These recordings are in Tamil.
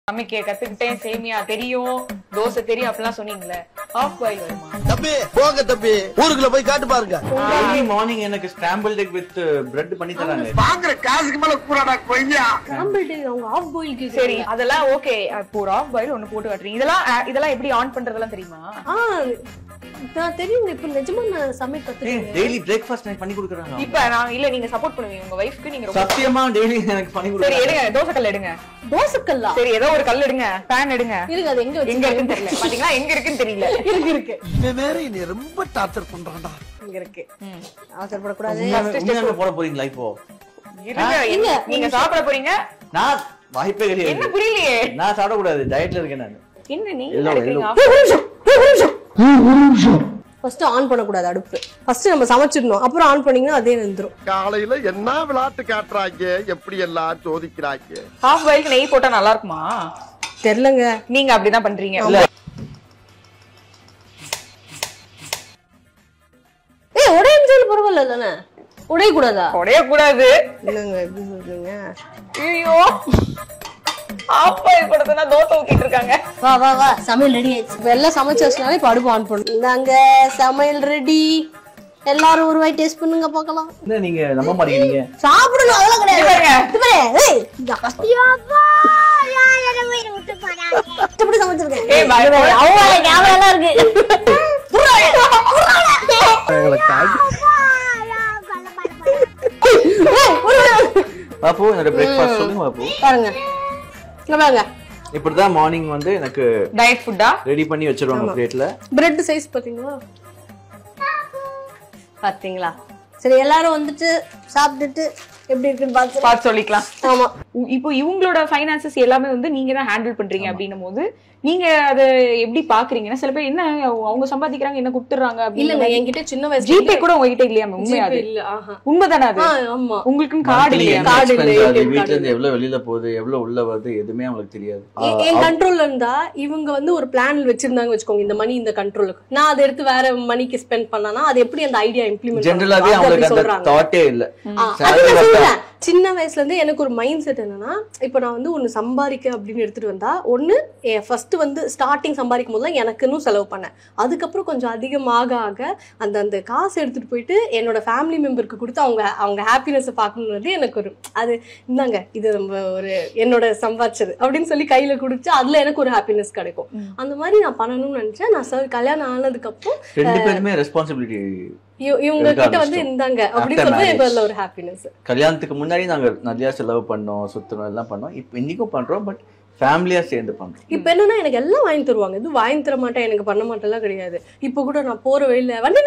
சமைக்க கத்துக்கிட்டேன், சேமியா தெரியும், தோசை தெரியும் அப்படிலாம் சொன்னீங்களே, ஹாஃப் பாயில் வருமா? தம்பி போங்க தம்பி, ஊருக்குள்ள போய் காட்டு பாருங்க. டெய்லி மார்னிங் எனக்கு ஸ்கிராம்பிள்ட் எக் வித் பிரெட் பண்ணி தராங்க. பாக்குற காசுக்கு மேல கூடாடா கொய்யா. ஸ்கிராம்பிள்ட் அவங்க ஹாஃப் பாயில் கேக்குறாங்க. சரி அதெல்லாம் ஓகே. இப்போ ஒரு ஹாஃப் பாயில் ஒன்னு போட்டு காட்டுறீங்க. இதெல்லாம் எப்படி ஆன் பண்றதெல்லாம் தெரியுமா? நான் தெரியுங்க. இப்ப நிஜமா நான் சமைக்க கத்துக்கிறேன். டெய்லி பிரேக்ஃபாஸ்ட் எனக்கு பண்ணி கொடுக்கறாங்க. இப்ப நான் இல்ல நீங்க சப்போர்ட் பண்ணுவீங்க உங்க வைஃப்க்கு. நீங்க சத்தியமா டெய்லி எனக்கு பண்ணி சரி கொடுக்கறாங்க. எடுங்க, தோசை கல் எடுங்க. தோசை கல்லா? சரி ஏதோ ஒரு கல் எடுங்க, பேன் எடுங்க. இருக்கு, அது எங்க இருக்குன்னு தெரியல. பாத்தீங்களா எங்க இருக்குன்னு தெரியல. இருக்கு. இவன் வேற நீ ரொம்ப டார்ச்சர் பண்றான்டா. இங்க இருக்கு. அவசரப்பட கூடாது. உண்மையாவே போட போறீங்களா இப்போ? இருங்க, நீங்க சாப்பிட போறீங்க. நான் வாய்ப்பே என்ன கிடையாது. புரியலையே? நான் சாப்பிட கூடாது, டயட்ல இருக்கேன் நான். என்ன நீ எல்லோ, ஃபர்ஸ்ட் ஆன் பண்ண கூடாது அடுப்பு. ஃபர்ஸ்ட் நம்ம சமைச்சிடணும், அப்புறம் ஆன் பண்ணீங்கன்னா அதே வெந்துரும். காலையில என்ன விளையாட்டு காட்டுறாங்க, எப்படி எல்லாம் சோதிக்கிறாங்க. ஹாஃப் பாயிலுக்கு நெய் போட்டா நல்லா இருக்குமா? தெரியலங்க. நீங்க அப்படிதான் பண்றீங்க. உடையஞ்சாலும் பரவாயில்ல தானே? உடைய கூடாதா? உடைய கூடாது. என்னங்க எப்படி சொல்றீங்க? ஐயோ ஹாஃப் பாயில் போடுறதுன்னா தோசை ஊத்திட்டு இருக்காங்க. வா வா வா, சமையல் ரெடி ஆயிடுச்சு. இப்ப எல்லாம் சமைச்சு வச்சனாலே இப்ப அடுப்பு ஆன் பண்ணும். இந்தாங்க சமையல் ரெடி. எல்லாரும் ஒரு வாய் டேஸ்ட் பண்ணுங்க பார்க்கலாம். என்ன நீங்க நம்ப மாட்டீங்க? சாப்பிடணும் அதெல்லாம் கிடையாது. கஷ்டப்பட்டு சமைச்சிருக்கேன். ஏய் பாய் அவங்க கேமரா இருக்கு. பாப்பு என்னோட பிரேக்ஃபாஸ்ட் சொல்லுங்க பாப்பு. பாருங்க இங்க பாருங்க. இப்படிதான் மார்னிங் வந்து எனக்கு டயட் ஃபுட்டா ரெடி பண்ணி வச்சிருவாங்க பிளேட்ல. பிரெட் சைஸ் பாத்தீங்களா? பாத்தீங்களா? சரி எல்லாரும் வந்துட்டு சாப்பிட்டுட்டு எப்படி இருக்குன்னு பார்த்து சொல்லிக்கலாம். ஆமா. இப்போ இவங்களோட ஃபைனான்சஸ் எல்லாமே வந்து நீங்க தான் ஹேண்டில் பண்றீங்க அப்படின்னும் போது நீங்க அதை எப்படி பாக்குறீங்கன்னா, சில பேர் என்ன அவங்க சம்பாதிக்கிறாங்க என்ன கொடுத்துறாங்க இல்லங்க, என்கிட்ட சின்ன வயசு ஜிபே கூட உங்ககிட்ட இல்லையா? உண்மையா அது? இல்ல. ஆஹா. உண்மைதானே அது? ஆமா. உங்களுக்கு கார்டு இல்லையா? கார்டு இல்ல. வீட்ல இருந்து எவ்வளவு வெளியில போகுது, எவ்வளவு உள்ள வருது எதுவுமே அவங்களுக்கு தெரியாது. என் கண்ட்ரோல்ல இருந்தா இவங்க வந்து ஒரு பிளான் வச்சிருந்தாங்க வச்சுக்கோங்க, இந்த மணி இந்த கண்ட்ரோலுக்கு, நான் அதை எடுத்து வேற மணிக்கு ஸ்பெண்ட் பண்ணானா அது எப்படி அந்த ஐடியா இம்ப்ளிமெண்ட் ஜெனரலாவே அவங்களுக்கு அந்த தாட்டே இல்ல. சின்ன வயசுல இருந்து எனக்கு ஒரு மைண்ட் செட் என்னன்னா, இப்ப நான் வந்து ஒண்ணு சம்பாதிக்க அப்படின்னு எடுத்துட்டு வந்தா, ஒண்ணு ஃபர்ஸ்ட் வந்து ஸ்டார்டிங் சம்பாதிக்கும் போது எனக்குன்னு செலவு பண்ணேன். அதுக்கப்புறம் கொஞ்சம் அதிகமாக ஆக அந்த அந்த காசு எடுத்துட்டு போயிட்டு என்னோட ஃபேமிலி மெம்பருக்கு கொடுத்து அவங்க ஹாப்பினஸ் பார்க்கணுன்றது எனக்கு ஒரு அது இந்தாங்க இது நம்ம ஒரு என்னோட சம்பாதிச்சது அப்படின்னு சொல்லி கையில குடிச்சு அதுல எனக்கு ஒரு ஹாப்பினஸ் கிடைக்கும். அந்த மாதிரி நான் பண்ணணும்னு நினைச்சேன். நான் கல்யாணம் ஆனதுக்கு அப்புறம் ரெண்டு பேருமே ரெஸ்பான்சிபிலிட்டி இவங்க கிட்ட வந்து இருந்தாங்க அப்படின்னு சொல்லி எனக்கு அதுல ஒரு ஹாப்பினஸ். கல்யாணத்துக்கு முன்னாடி நாங்க நிறைய செலவு பண்ணோம், சுத்தணும் எல்லாம் பண்ணோம். இப்ப இன்னைக்கும் பண்றோம், பட் ஃபேமிலியா சேர்ந்து பண்றோம். இப்ப என்னன்னா எனக்கு எல்லாம் வாங்கி தருவாங்க, இது வாங்கி தர மாட்டேன் எனக்கு பண்ண மாட்டேன்லாம் கிடையாது. இப்ப கூட நான் போற வழியில வந்து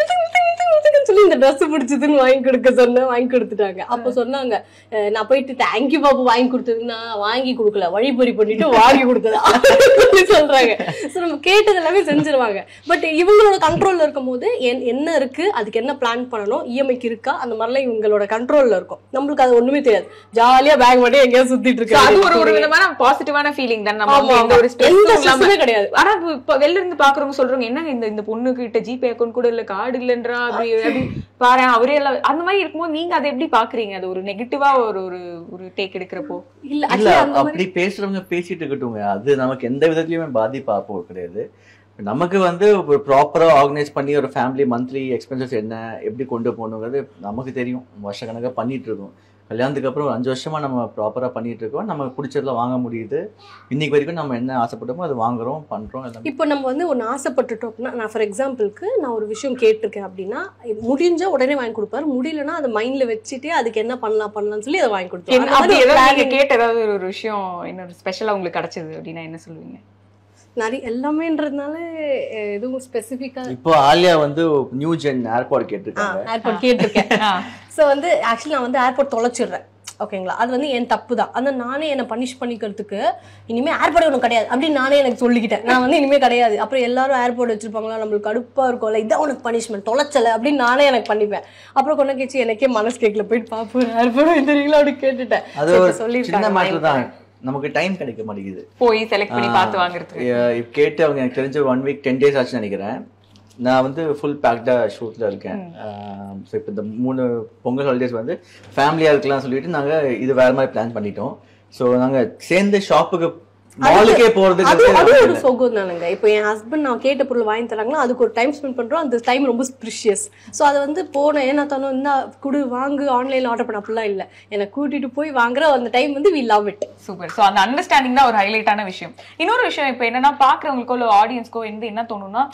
சொல்லி இந்த ட்ரெஸ் பிடிச்சதுன்னு வாங்கி கொடுக்க சொன்னேன், வாங்கி கொடுத்துட்டாங்க. அப்ப சொன்னாங்க, நான் போயிட்டு தேங்க்யூ பாப்பு வாங்கி கொடுத்தது, நான் வாங்கி கொடுக்கல வழிபறி பண்ணிட்டு வாங்கி கொடுத்ததா சொல்றாங்க. நம்ம கேட்டது எல்லாமே செஞ்சிருவாங்க. பட் இவங்களோட கண்ட்ரோல்ல இருக்கும் போது என்ன இருக்கு, அதுக்கு என்ன பிளான் பண்ணணும், இஎம்ஐக்கு இருக்கா, அந்த மாதிரிலாம் இவங்களோட கண்ட்ரோல்ல இருக்கும். நம்மளுக்கு அது ஒண்ணுமே தெரியாது. ஜாலியா பேக் மட்டும் எங்கேயாவது சுத்திட்டு இருக்கு. அது ஒரு விதமான பாசிட்டிவான ஃபீலிங் தான். நம்ம எந்த ஒரு ஸ்ட்ரெஸ்ஸுமே கிடையாது. ஆனா வெளில இருந்து பாக்குறவங்க சொல்றாங்க, என்னங்க இந்த பொண்ணு கிட்ட ஜிபே அக்கௌண்ட் கூட இல்ல, கார்டு இல்லன்றா, அப்படி பாரு அவரே எல்லாம் அந்த மாதிரி இருக்கும்போது நீங்க அதை எப்படி பாக்குறீங்க? அது ஒரு நெகட்டிவா ஒரு டேக் எடுக்கிறப்போ? இல்ல அப்படி பேசுறவங்க பேசிட்டு இருக்கட்டுங்க, அது நமக்கு எந்த விதத்துலயுமே பாதிப்பா போக கிடையாது. நமக்கு வந்து ஒரு ப்ராப்பரா ஆர்கனைஸ் பண்ணி ஒரு ஃபேமிலி மந்த்லி எக்ஸ்பென்சஸ் என்ன எப்படி கொண்டு போகணுங்கிறது நமக்கு தெரியும். வருஷ கணக்கா பண்ணிட்டு இருக்கோம். கல்யாணத்துக்கு அப்புறம் 5 வருஷமா நம்ம ப்ராப்பரா பண்ணிட்டு இருக்கோம். நமக்கு பிடிச்சதெல்லாம் வாங்க முடியுது. இன்னைக்கு வரைக்கும் நம்ம என்ன ஆசைப்பட்டோமோ அது வாங்குறோம், பண்றோம். இப்போ நம்ம வந்து ஒன்று ஆசைப்பட்டுட்டோம் அப்படின்னா, நான் ஃபார் எக்ஸாம்பிளுக்கு நான் ஒரு விஷயம் கேட்டிருக்கேன் அப்படின்னா, முடிஞ்ச உடனே வாங்கி கொடுப்பாரு, முடியலன்னா அதை மைண்ட்ல வச்சுட்டு அதுக்கு என்ன பண்ணலாம்னு சொல்லி அதை வாங்கி கொடுத்தாரு. கேட்ட ஏதாவது ஒரு விஷயம் இன்னொரு ஸ்பெஷலா உங்களுக்கு கிடைச்சது அப்படின்னா என்ன சொல்லுவீங்க? நிறைய எல்லாமேன்றதுனால எதுவும் ஸ்பெசிஃபிக்கா. இப்போ ஆலியா வந்து நியூ ஜென் ஏர்போர்ட் கேட்டிருக்காங்க. ஏர்போர்ட் கேட்டிருக்கேன். ஸோ வந்து ஆக்சுவலி நான் வந்து ஏர்போர்ட் தொலைச்சிடுறேன். ஓகேங்களா, அது வந்து என் தப்பு தான். அந்த நானே என்னை பனிஷ் பண்ணிக்கிறதுக்கு இனிமே ஏர்போர்ட் ஒன்றும் கிடையாது அப்படின்னு நானே எனக்கு சொல்லிக்கிட்டேன். நான் வந்து இனிமே கிடையாது. அப்புறம் எல்லாரும் ஏர்போர்ட் வச்சிருப்பாங்களா, நம்மளுக்கு கடுப்பா இருக்கும்ல, இதான் உனக்கு பனிஷ்மெண்ட், தொலைச்சல அப்படின்னு நானே எனக்கு பண்ணிப்பேன். அப்புறம் கொண்டு கேச்சு எனக்கே மனசு கேட்கல, போயிட்டு பாப்போம் ஏர்போர்ட் தெரியுங்களா அப்படி கேட்டுட்டேன். அது ஒரு சின்ன மேட்டர் தான். நமக்கு டைம் கிடைக்க மாட்டேங்குது போய் செலக்ட் பண்ணி பார்த்து வாங்குறதுக்கு. கேட்டு அவங்க எனக்கு தெரிஞ்ச 1 வீக் 10 days ஆச்சுன்னு நினைக்கிறேன். நான் வந்து ஃபுல் பேக்டா ஷூட்ல இருக்கேன். ஸோ இப்போ இந்த 3 பொங்கல் ஹாலிடேஸ் வந்து ஃபேமிலியா இருக்கலாம் சொல்லிட்டு நாங்கள் இது வேற மாதிரி பிளான் பண்ணிட்டோம். ஸோ நாங்கள் சேர்ந்து ஷாப்புக்கு மாலுக்கே போறதுக்கு அது ஒரு சுகம் தானுங்க. இப்போ என் ஹஸ்பண்ட் நான் கேட்ட பொருள் வாங்கி தராங்கன்னா அதுக்கு ஒரு டைம் ஸ்பெண்ட் பண்றோம். அந்த டைம் ரொம்ப ப்ரிஷியஸ். ஸோ அதை வந்து போன ஏன்னா தானே இந்த குடு வாங்கு ஆன்லைன்ல ஆர்டர் பண்ண அப்படிலாம் இல்லை, என்னை கூட்டிட்டு போய் வாங்குற அந்த டைம் வந்து we love it. Super. So அந்த அண்டர்ஸ்டாண்டிங் தான் ஒரு ஹைலைட்டான விஷயம். இன்னொரு விஷயம் இப்போ என்னன்னா பாக்குறவங்களுக்கோ இல்லை ஆடியன்ஸ்க்கோ என்ன தோணும்னா